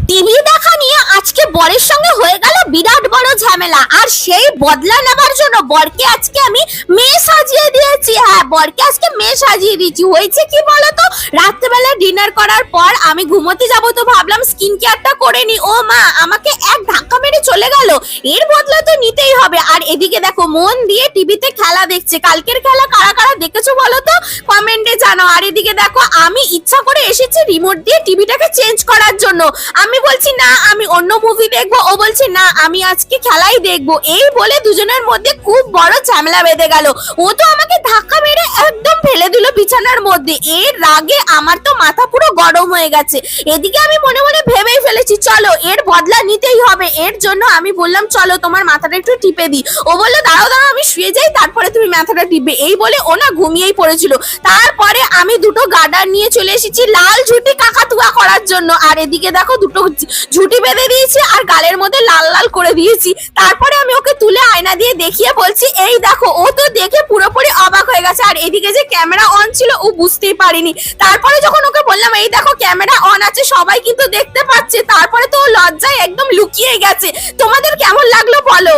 TV দেখা নিয়ে আজকে বরের সঙ্গে হয়ে গেল বিরাট বড় ঝামেলা। আর সেই বদলা নেবার জন্য বরকে আজকে আমি মেয়ে সাজিয়ে দিয়েছি। হ্যাঁ, বরকে আজকে মেয়ে সাজিয়ে দিয়েছি। হয়েছে কি বলতো, রাত্রেবেলা ডিনার করার পর আমি ঘুমোতে যাব, তো ভাবলাম স্কিন কেয়ারটা করে নি। ও মা, আমাকে এক ধাক্কা মেরে চলে গেল। এর বদলা তো নিতেই হবে। আর এদিকে দেখো, মন দিয়ে টিভিতে খেলা দেখছে। কালকের খেলা কারা কারা দেখেছো বলো তো, কমেন্টে জানাও। আর এদিকে দেখো, আমি ইচ্ছা করে এসেছি রিমোট দিয়ে টিভিটাকে চেঞ্জ করার জন্য। আমি বলছি না, আমি অন্য মুভি দেখবো। ও বলছে না, আমি আজকে খেলাই দেখবো। এই বলে দুজনের মধ্যে খুব বড় ঝামেলা বেঁধে গেল। ও তো আমাকে ধাক্কা মেরে একদম ফেলে দিল বিছানার মধ্যে। এর রাগে আমার তো মাথা পুরো গরম হয়ে গেছে। এদিকে আমি মনে মনে ভেবেই ফেলেছি, চলো এর বদলা নিতেই হবে। এর জন্য আমি বললাম, চলো তোমার মাথাটা একটু টিপে দিই। ও বললো, দাঁড়াও দাঁড়াও, আমি শুয়ে যাই, তারপরে তুমি মাথাটা টিপবে। এই বলে ও না ঘুমিয়েই পড়েছিল। তারপরে আমি দুটো গার্ডার নিয়ে চলে এসেছি লাল ঝুটি কাকাতুয়া করার জন্য। আর এদিকে দেখো, দুটো ঝুটি বেঁধে দিয়েছি আর গালের মধ্যে লাল লাল করে দিয়েছি। তারপরে আমি ওকে তুলে আয়না দিয়ে দেখিয়ে বলছি, এই দেখো। ও তো দেখে পুরোপুরি অবাক হয়ে গেছে। আর এদিকে যে ক্যামেরা অন ছিল ও বুঝতেই পারিনি। তারপরে যখন ওকে বললাম, এই দেখো ক্যামেরা অন আছে, সবাই কিন্তু দেখতে পাচ্ছে, তারপরে তো ও লজ্জায় একদম লুকিয়ে গেছে। তোমাদের কেমন লাগলো বলো।